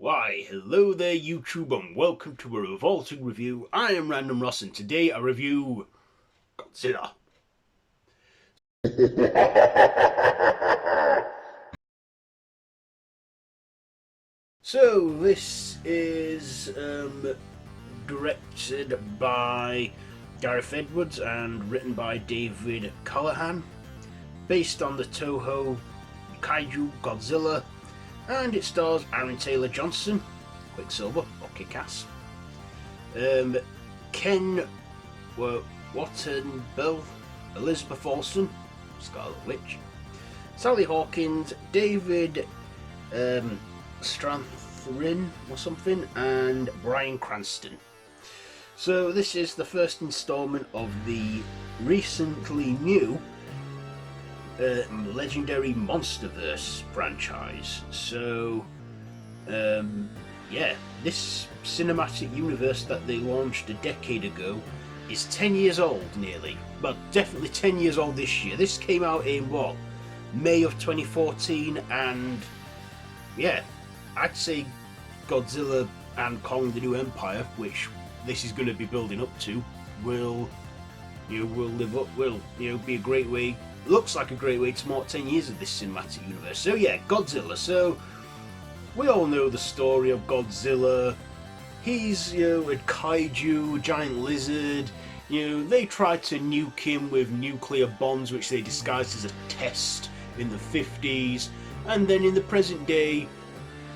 Why, hello there YouTube and welcome to a Revolting review. I am Random Ross and today I review Godzilla. So this is directed by Gareth Edwards and written by David Callahan, based on the Toho Kaiju Godzilla, and it stars Aaron Taylor Johnson, Quicksilver, or Kick-Ass, Ken Watanabe, Elizabeth Olsen, Scarlet Witch, Sally Hawkins, David Strathairn or something, and Bryan Cranston. So this is the first installment of the recently new Legendary Monsterverse franchise. So yeah, this cinematic universe that they launched a decade ago is 10 years old nearly, but definitely 10 years old this year. This came out in what, May of 2014, and yeah, I'd say Godzilla and Kong the New Empire, which this is going to be building up to, will live up, will be a great way. Looks like a great way to mark 10 years of this cinematic universe. So yeah, Godzilla. So we all know the story of Godzilla. He's a kaiju, a giant lizard. They tried to nuke him with nuclear bombs, which they disguised as a test in the 50s. And then in the present day,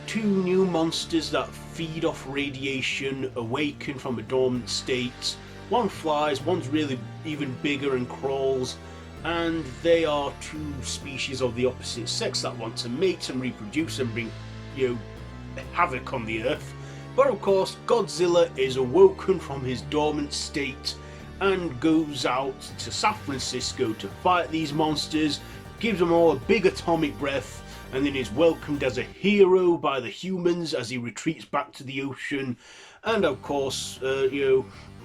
two new monsters that feed off radiation awaken from a dormant state. One flies, one's really even bigger and crawls. And they are two species of the opposite sex that want to mate and reproduce and bring, havoc on the earth. But of course, Godzilla is awoken from his dormant state and goes out to San Francisco to fight these monsters, gives them all a big atomic breath, and then is welcomed as a hero by the humans as he retreats back to the ocean. And of course,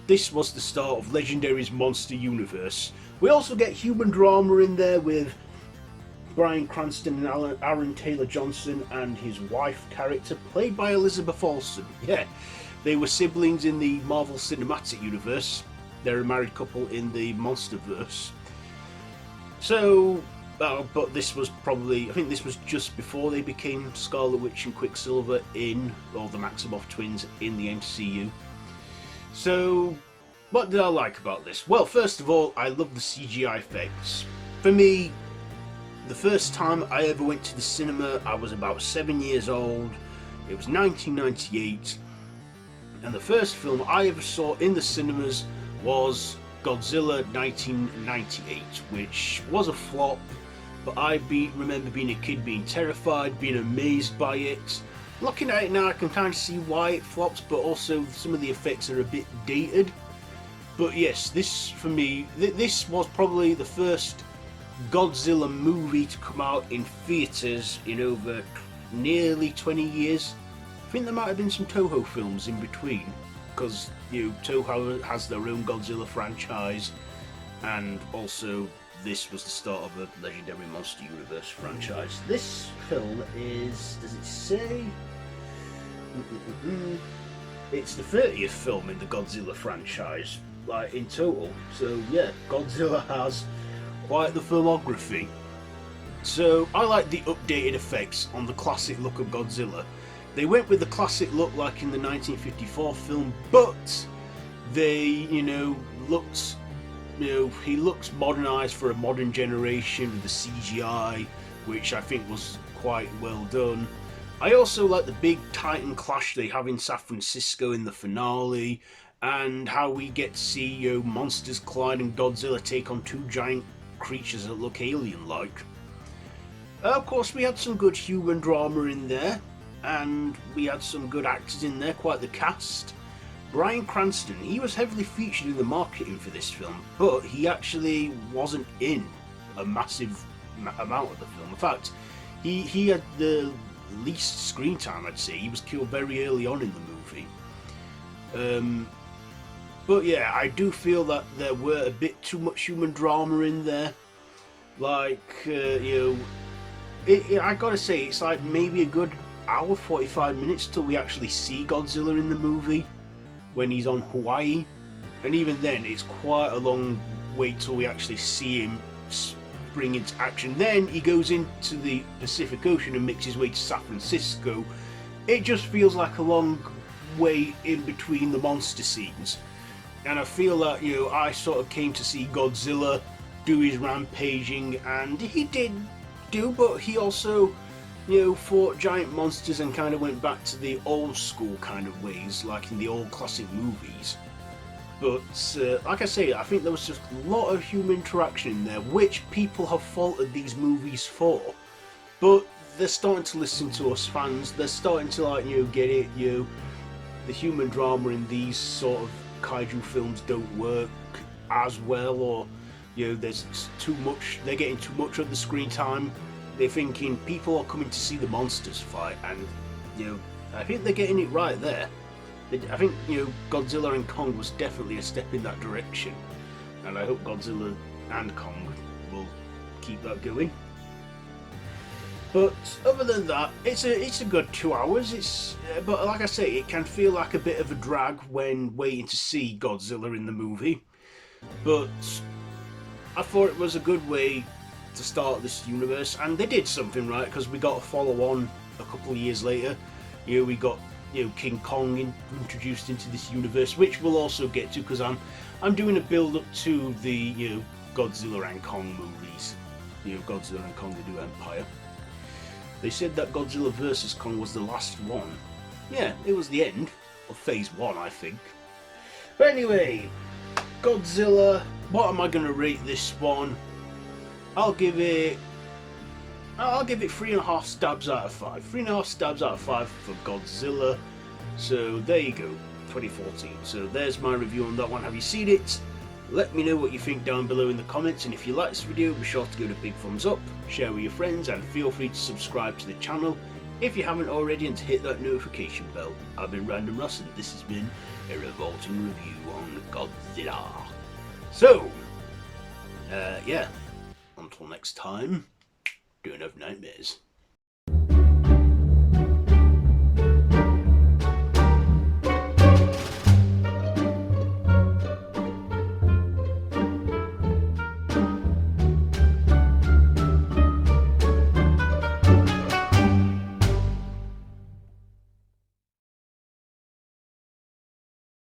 this was the start of Legendary's monster universe. We also get human drama in there with Bryan Cranston and Aaron Taylor Johnson and his wife character, played by Elizabeth Olsen. Yeah, they were siblings in the Marvel Cinematic Universe. They're a married couple in the Monsterverse. So, but this was probably, I think this was just before they became Scarlet Witch and Quicksilver or the Maximoff twins in the MCU. So, what did I like about this? Well, first of all, I love the CGI effects. For me, the first time I ever went to the cinema, I was about 7 years old. It was 1998, and the first film I ever saw in the cinemas was Godzilla 1998, which was a flop, but I remember being a kid, being terrified, being amazed by it. Looking at it now, I can kind of see why it flops, but also some of the effects are a bit dated. But yes, this, for me, this was probably the first Godzilla movie to come out in theatres in over nearly 20 years. I think there might have been some Toho films in between, because Toho has their own Godzilla franchise, and also this was the start of a Legendary Monster Universe franchise. This film is, does it say? It's the 30th film in the Godzilla franchise, like in total. So yeah, Godzilla has quite the filmography. So I like the updated effects on the classic look of Godzilla. They went with the classic look like in the 1954 film, but they, he looks modernized for a modern generation with the CGI, which I think was quite well done. I also like the big Titan clash they have in San Francisco in the finale, and how we get to see monsters collide and Godzilla take on two giant creatures that look alien-like. Of course, we had some good human drama in there, and we had some good actors in there, quite the cast. Bryan Cranston, he was heavily featured in the marketing for this film, but he actually wasn't in a massive amount of the film. In fact, he had the least screen time, I'd say. He was killed very early on in the movie. But yeah, I do feel that there were a bit too much human drama in there. Like, I gotta say, it's like maybe a good hour, 45 minutes till we actually see Godzilla in the movie when he's on Hawaii. And even then, it's quite a long wait till we actually see him spring into action. Then he goes into the Pacific Ocean and makes his way to San Francisco. It just feels like a long way in between the monster scenes. And I feel that, you know, I sort of came to see Godzilla do his rampaging, and he did do, but he also, you know, fought giant monsters and kind of went back to the old school kind of ways, like in the old classic movies. But, like I say, I think there was just a lot of human interaction in there, which people have faulted these movies for. But they're starting to listen to us fans, they're starting to, like, you know, get it, you know, the human drama in these sort of kaiju films don't work as well, or, you know, there's too much, they're getting too much of the screen time. They're thinking people are coming to see the monsters fight, and, you know, I think they're getting it right there. I think, you know, Godzilla and Kong was definitely a step in that direction, and I hope Godzilla and Kong will keep that going. But other than that, it's a good 2 hours. But like I say, it can feel like a bit of a drag when waiting to see Godzilla in the movie. But I thought it was a good way to start this universe, and they did something right, because we got a follow-on a couple of years later. You know, we got, you know, King Kong introduced into this universe, which we'll also get to, because I'm doing a build-up to the, you know, Godzilla and Kong movies. You know, Godzilla and Kong: The New Empire. They said that Godzilla vs. Kong was the last one. Yeah, it was the end of Phase 1, I think. But anyway, Godzilla, what am I going to rate this one? I'll give it 3.5 stabs out of 5. 3.5 stabs out of 5 for Godzilla. So there you go, 2014. So there's my review on that one. Have you seen it? Let me know what you think down below in the comments, and if you like this video, be sure to give it a big thumbs up, share with your friends, and feel free to subscribe to the channel if you haven't already, and to hit that notification bell. I've been Random Ross, and this has been a Revolting review on Godzilla. So, yeah, until next time, don't have nightmares.